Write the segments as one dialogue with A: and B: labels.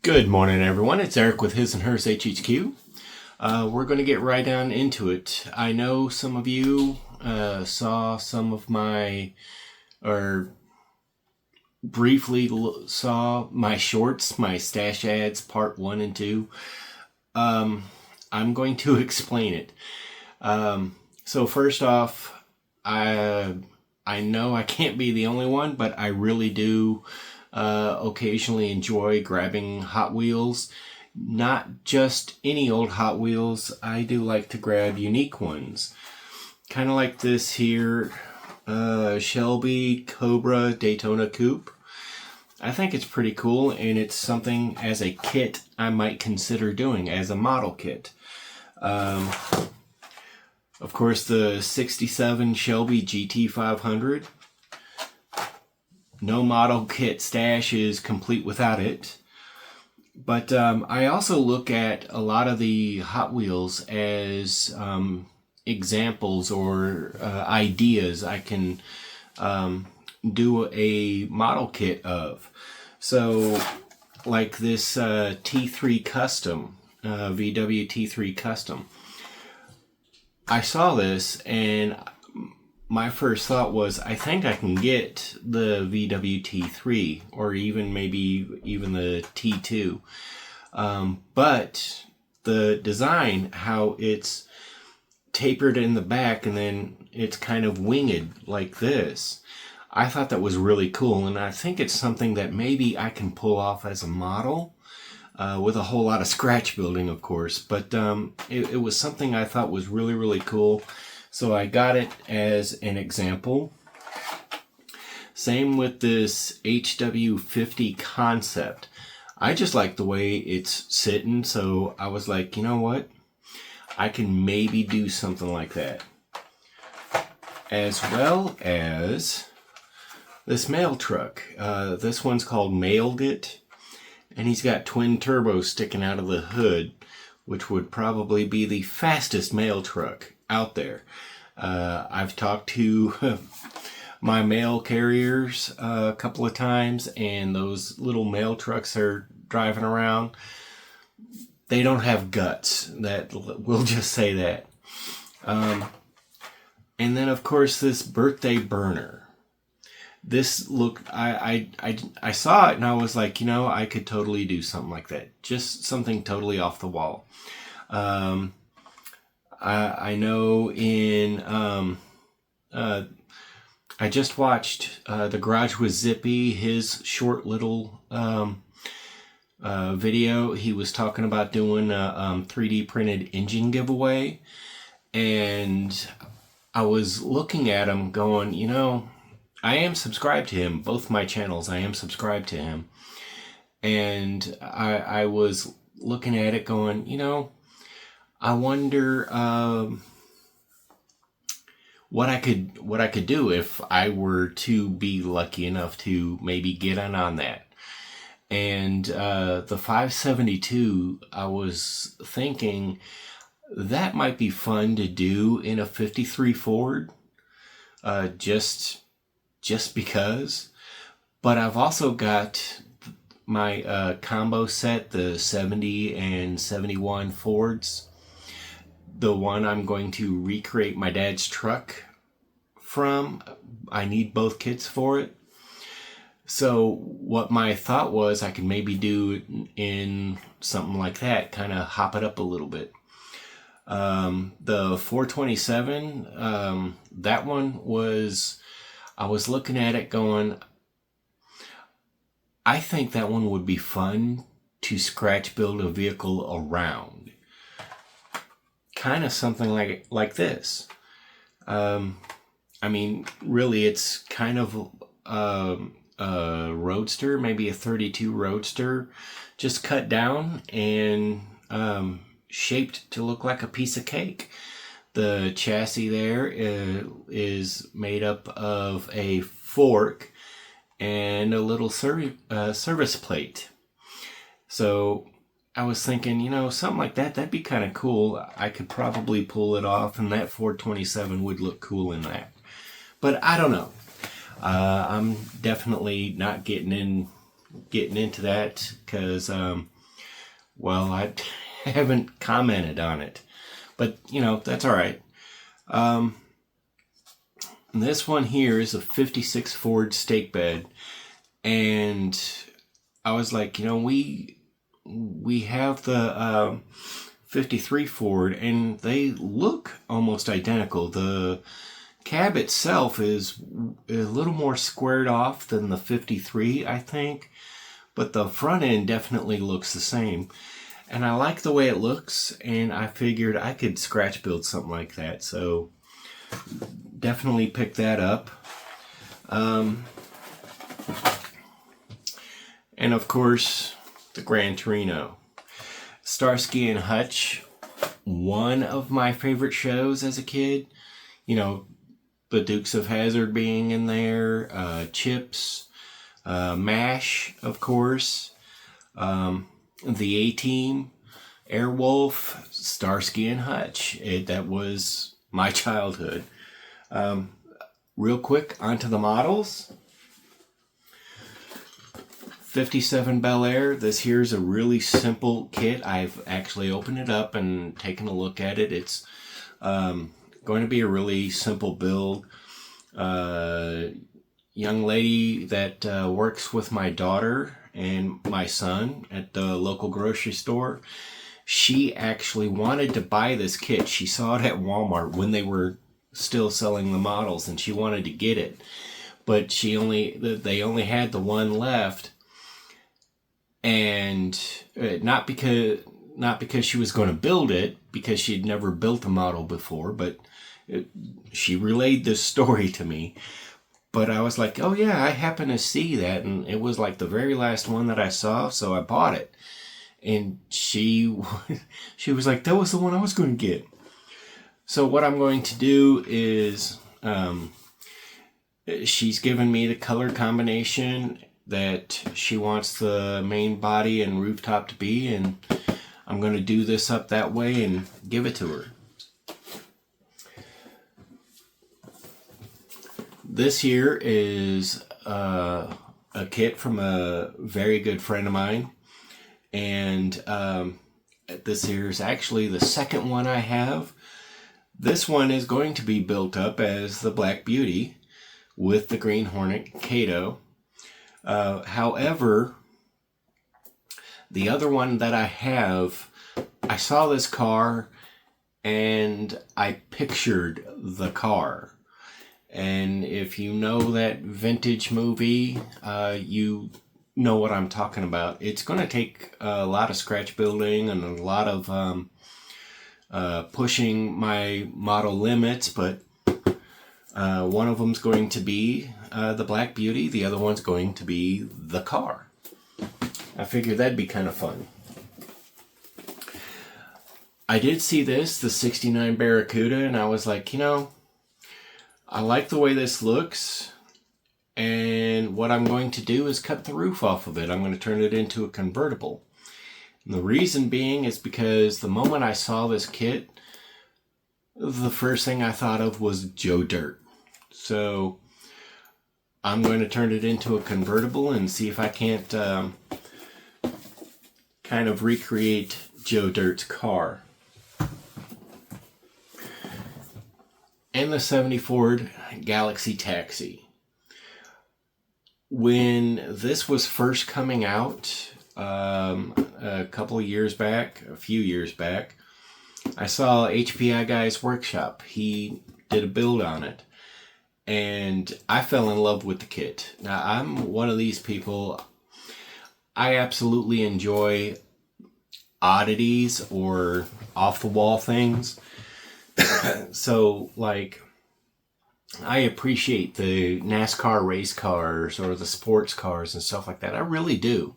A: Good morning, everyone. It's Eric with His&Hers HHQ. We're going to get right down into it. I know some of you saw some of my, or briefly saw my shorts, my stash ads, part 1 and 2. I'm going to explain it. So first off, I know I can't be the only one, but I really do occasionally enjoy grabbing Hot Wheels. Not just any old Hot Wheels. I do like to grab unique ones. Kind of like this here Shelby Cobra Daytona Coupe. I think it's pretty cool, and it's something as a kit I might consider doing as a model kit. Of course, the 67 Shelby GT500. No model kit stash is complete without it. But I also look at a lot of the Hot Wheels as examples or ideas I can do a model kit of. So, like this T3 Custom, VW T3 Custom. I saw this and my first thought was, I think I can get the VW T3 or even maybe the T2. But the design, how it's tapered in the back and then it's kind of winged like this, I thought that was really cool. And I think it's something that maybe I can pull off as a model with a whole lot of scratch building, of course. But it was something I thought was really, really cool. So I got it as an example. Same with this HW50 concept. I just like the way it's sitting, so I was like, you know what? I can maybe do something like that. As well as this mail truck. This one's called Mailed It, and he's got twin turbos sticking out of the hood, which would probably be the fastest mail truck out there. I've talked to my mail carriers a couple of times, and those little mail trucks are driving around. They don't have guts. That we'll just say that. And then of course this birthday burner. This look, I saw it and I was like, you know, I could totally do something like that. Just something totally off the wall. I know in, I just watched The Garage with Zippy, his short little video. He was talking about doing a 3D printed engine giveaway. And I was looking at him going, you know, I am subscribed to him. Both my channels, I am subscribed to him. And I was looking at it going, you know, I wonder what I could do if I were to be lucky enough to maybe get in on that. And the 572, I was thinking that might be fun to do in a 53 Ford, just because. But I've also got my combo set, the 70 and 71 Fords. The one I'm going to recreate my dad's truck from. I need both kits for it. So what my thought was, I could maybe do in something like that, kind of hop it up a little bit. The 427, that one was, I was looking at it going, I think that one would be fun to scratch build a vehicle around. Kind of something like this. I mean, really, it's kind of a roadster, maybe a 32 roadster, just cut down and shaped to look like a piece of cake. The chassis there is made up of a fork and a little service plate. So I was thinking, you know, something like that, that'd be kind of cool. I could probably pull it off, and that 427 would look cool in that. But I don't know. I'm definitely not getting getting into that because, well, I haven't commented on it. But, that's all right. This one here is a 56 Ford stake bed. And I was like, we have the 53 Ford, and they look almost identical. The cab itself is a little more squared off than the 53, I think. But the front end definitely looks the same. And I like the way it looks, and I figured I could scratch build something like that. So definitely pick that up. And of course, the Gran Torino. Starsky and Hutch, one of my favorite shows as a kid. The Dukes of Hazzard being in there, Chips, MASH, of course, the A-Team, Airwolf, Starsky and Hutch. That was my childhood. Real quick, onto the models. 57 Bel Air. This here's a really simple kit. I've actually opened it up and taken a look at it. It's going to be a really simple build. Young lady that works with my daughter and my son at the local grocery store. She actually wanted to buy this kit. She saw it at Walmart when they were still selling the models, and she wanted to get it. But they only had the one left. And not because she was going to build it, because she'd never built a model before, but she relayed this story to me. But I was like, oh yeah, I happened to see that, and it was like the very last one that I saw, so I bought it. And she was like, that was the one I was going to get. So what I'm going to do is, she's given me the color combination that she wants the main body and rooftop to be, and I'm going to do this up that way and give it to her. This here is a kit from a very good friend of mine, and this here is actually the second one I have. This one is going to be built up as the Black Beauty with the Green Hornet Kato. However, the other one that I have, I saw this car and I pictured the car. And if you know that vintage movie, you know what I'm talking about. It's going to take a lot of scratch building and a lot of pushing my model limits, but one of them's going to be the Black Beauty. The other one's going to be the car. I figured that'd be kind of fun. I did see this, the 69 Barracuda, and I was like, I like the way this looks. And what I'm going to do is cut the roof off of it. I'm going to turn it into a convertible. And the reason being is because the moment I saw this kit, the first thing I thought of was Joe Dirt. So I'm going to turn it into a convertible and see if I can't kind of recreate Joe Dirt's car. And the 70 Ford Galaxy Taxi. When this was first coming out a few years back, I saw HPI Guy's workshop. He did a build on it. And I fell in love with the kit. Now, I'm one of these people, I absolutely enjoy oddities or off-the-wall things. So, like, I appreciate the NASCAR race cars or the sports cars and stuff like that. I really do.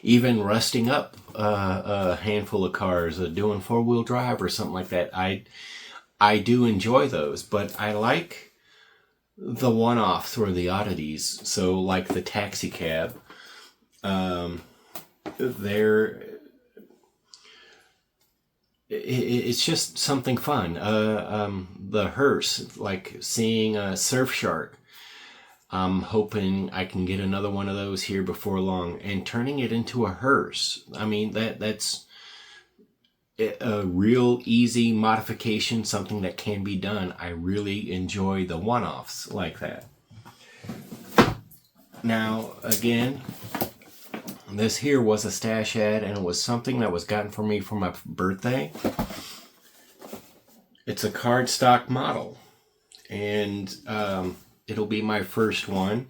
A: Even rusting up a handful of cars, doing four-wheel drive or something like that. I do enjoy those, but I like the one-offs or the oddities. So, like the taxi cab, it's just something fun. The hearse, like seeing a Surfshark. I'm hoping I can get another one of those here before long, and turning it into a hearse. I mean, that's a real easy modification, something that can be done. I really enjoy the one-offs like that. Now, again, this here was a stash ad, and it was something that was gotten for me for my birthday. It's a cardstock model, and it'll be my first one.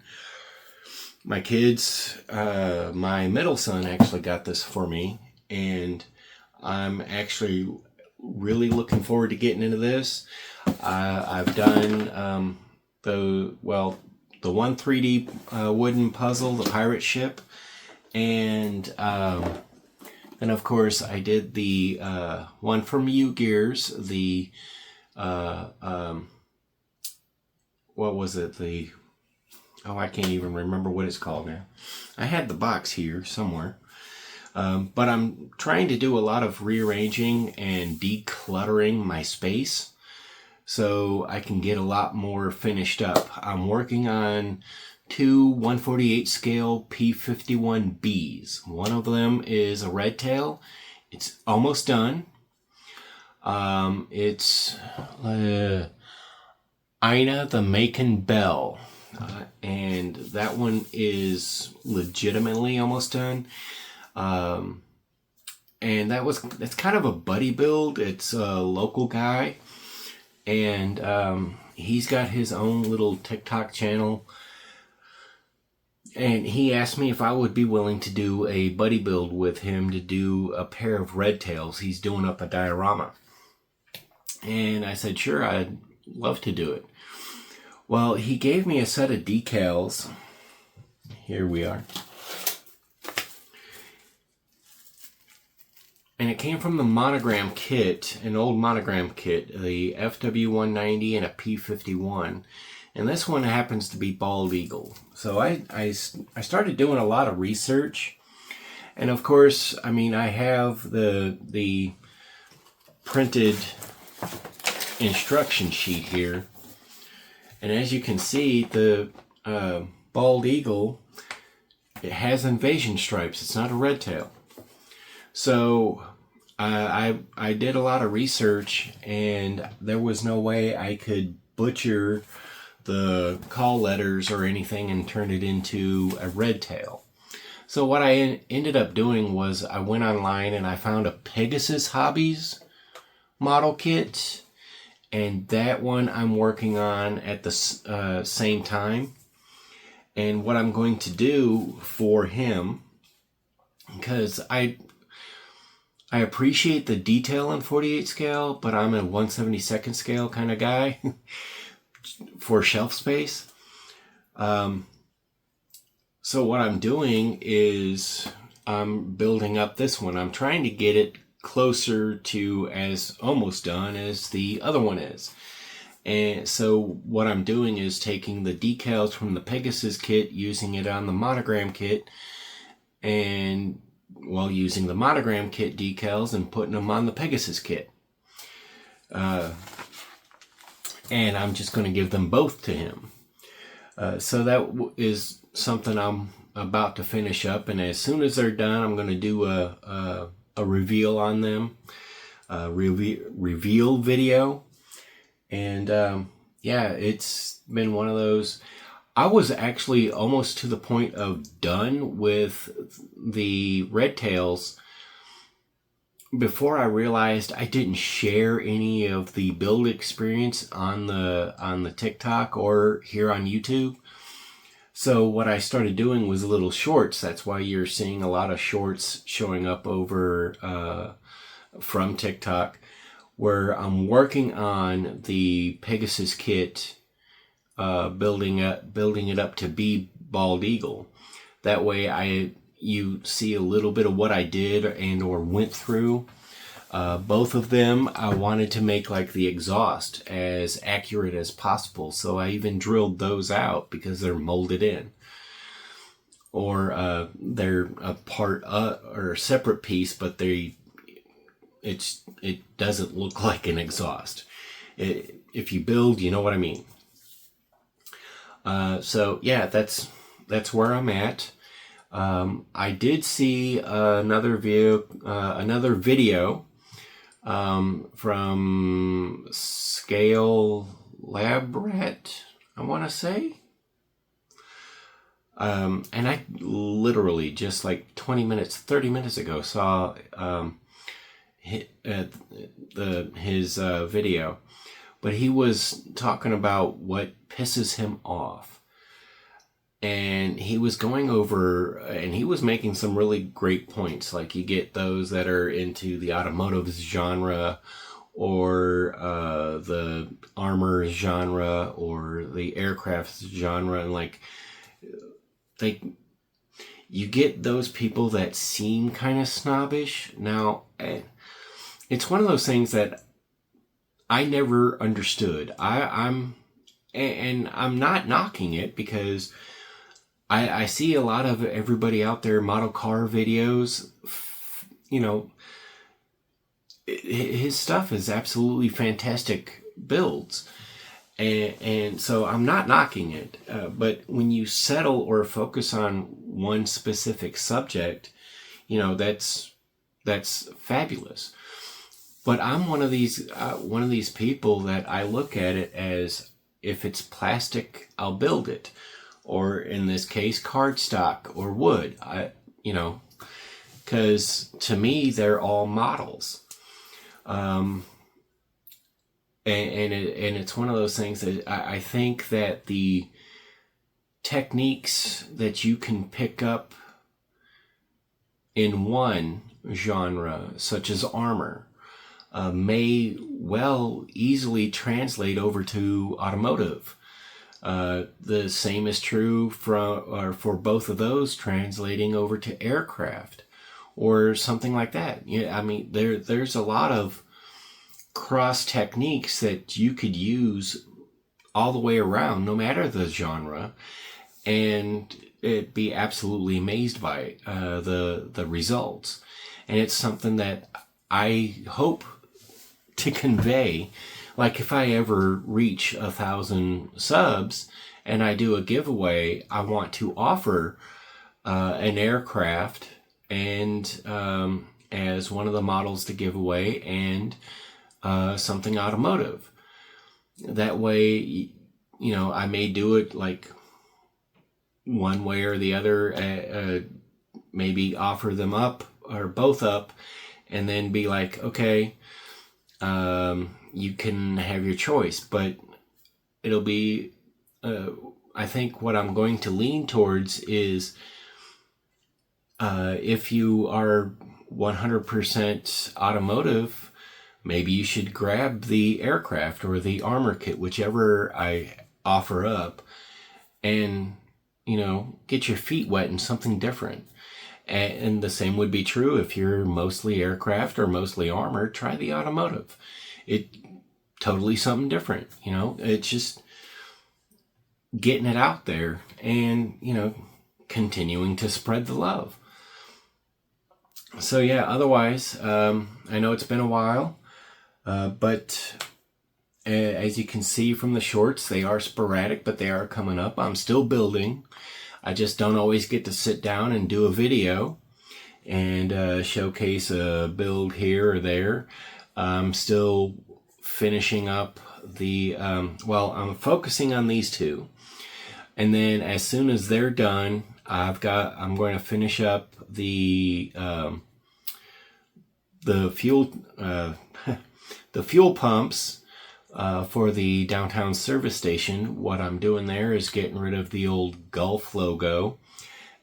A: My kids, my middle son actually got this for me, and I'm actually really looking forward to getting into this. I've done the one 3D wooden puzzle, the pirate ship, and of course I did the one from U-Gears, the what was it? I can't even remember what it's called now. I had the box here somewhere. But I'm trying to do a lot of rearranging and decluttering my space so I can get a lot more finished up. I'm working on two 1/48 scale P51Bs. One of them is a red tail. It's almost done. It's Ina the Macon Bell. And that one is legitimately almost done. And it's kind of a buddy build. It's a local guy, and he's got his own little TikTok channel, and he asked me if I would be willing to do a buddy build with him to do a pair of red tails. He's doing up a diorama, and I said sure, I'd love to do it. Well, he gave me a set of decals. Here we are. And it came from the monogram kit, an old monogram kit, the FW190 and a P51. And this one happens to be Bald Eagle. So I started doing a lot of research. And of course, I mean, I have the printed instruction sheet here. And as you can see, the Bald Eagle, it has invasion stripes. It's not a red tail. So I did a lot of research, and there was no way I could butcher the call letters or anything and turn it into a red tail. So what I ended up doing was I went online and I found a Pegasus Hobbies model kit, and that one I'm working on at the same time. And what I'm going to do for him, because I appreciate the detail in 48 scale, but I'm a 1/72 scale kind of guy for shelf space. So what I'm doing is I'm building up this one. I'm trying to get it closer to as almost done as the other one is. And so what I'm doing is taking the decals from the Pegasus kit, using it on the monogram kit, and using the monogram kit decals and putting them on the Pegasus kit. And I'm just going to give them both to him. So that is something I'm about to finish up, and as soon as they're done, I'm going to do a reveal on them, reveal video. And it's been one of those. I was actually almost to the point of done with the red tails before I realized I didn't share any of the build experience on the TikTok or here on YouTube. So what I started doing was little shorts. That's why you're seeing a lot of shorts showing up over from TikTok, where I'm working on the Pegasus kit, building it up to be Bald Eagle. That way you see a little bit of what I did or went through. Both of them, I wanted to make like the exhaust as accurate as possible. So I even drilled those out because they're molded in. Or they're a part or a separate piece, but it doesn't look like an exhaust. If you build, you know what I mean. So yeah, that's where I'm at. I did see another video from Scale Labrat, I want to say. And I literally just like 20 minutes, 30 minutes ago saw his video, but he was talking about what pisses him off. And he was going over, and he was making some really great points. Like, you get those that are into the automotive genre, or the armor genre, or the aircraft genre, and like, you get those people that seem kind of snobbish. Now, it's one of those things that I never understood. I'm not knocking it, because I see a lot of everybody out there, model car videos, you know, his stuff is absolutely fantastic builds. And so I'm not knocking it. But when you settle or focus on one specific subject, you know, that's fabulous. But I'm one of these people that I look at it as, if it's plastic, I'll build it. Or in this case, cardstock or wood. Because to me, they're all models. And it's one of those things that I think that the techniques that you can pick up in one genre, such as armor, may well easily translate over to automotive. The same is true for both of those translating over to aircraft or something like that. Yeah, I mean, there's a lot of cross techniques that you could use all the way around, no matter the genre, and it'd be absolutely amazed by the results. And it's something that I hope to convey. Like, if I ever reach 1,000 subs and I do a giveaway, I want to offer an aircraft and as one of the models to give away, and something automotive. That way, you know, I may do it like one way or the other, maybe offer them up or both up, and then be like, okay, you can have your choice. But it'll be, I think what I'm going to lean towards is, if you are 100% automotive, maybe you should grab the aircraft or the armor kit, whichever I offer up, and, you know, get your feet wet in something different. And the same would be true if you're mostly aircraft or mostly armor. Try the automotive. It totally something different, you know. It's just getting it out there and, you know, continuing to spread the love. So yeah, otherwise, I know it's been a while, but as you can see from the shorts, they are sporadic, but they are coming up. I'm still building. I just don't always get to sit down and do a video and showcase a build here or there. I'm still finishing up the, I'm focusing on these two. And then as soon as they're done, I'm going to finish up the fuel, the fuel pumps for the downtown service station. What I'm doing there is getting rid of the old Gulf logo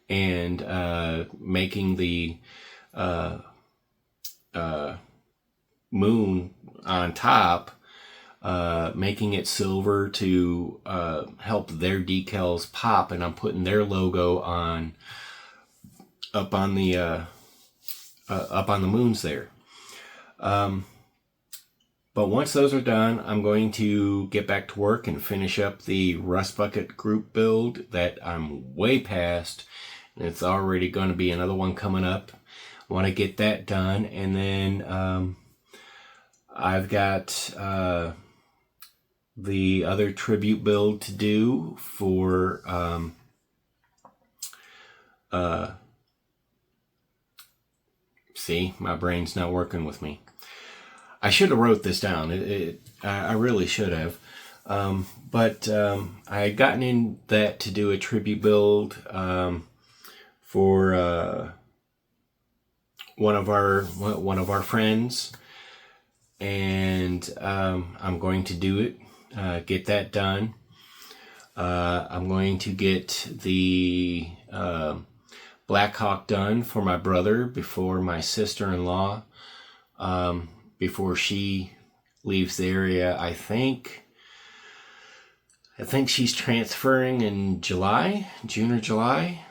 A: and making the moon on top, making it silver to help their decals pop, and I'm putting their logo up on the moons there. But once those are done, I'm going to get back to work and finish up the Rust Bucket group build that I'm way past. And it's already going to be another one coming up. I want to get that done. And then I've got the other tribute build to do for see, my brain's not working with me. I should have wrote this down. I really should have. But I had gotten in that to do a tribute build for one of our friends, and I'm going to do it. Get that done. I'm going to get the Black Hawk done for my brother before my sister-in-law, before she leaves the area. I think she's transferring in June or July.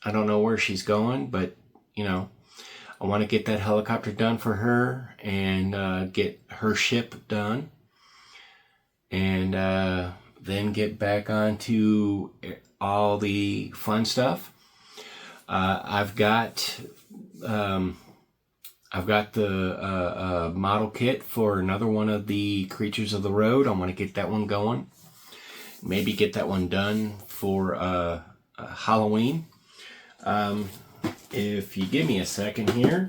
A: I don't know where she's going, but I want to get that helicopter done for her and get her ship done, and then get back onto all the fun stuff. I've got the model kit for another one of the Creatures of the Road. I want to get that one going. Maybe get that one done for Halloween. If you give me a second here.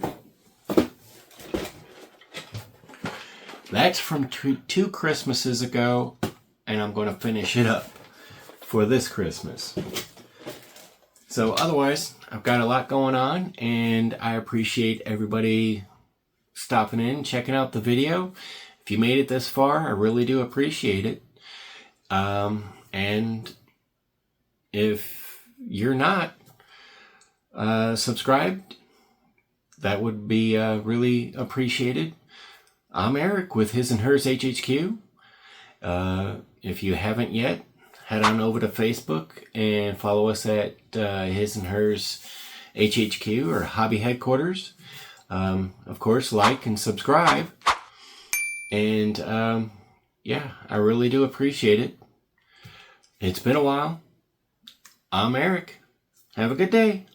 A: That's from two Christmases ago, and I'm going to finish it up for this Christmas. So otherwise, I've got a lot going on, and I appreciate everybody stopping in, checking out the video. If you made it this far, I really do appreciate it. And if you're not subscribed, that would be really appreciated. I'm Eric with His&Hers HHQ. If you haven't yet, head on over to Facebook and follow us at His&Hers HHQ or Hobby Headquarters. Of course, like and subscribe. And yeah, I really do appreciate it. It's been a while. I'm Eric. Have a good day.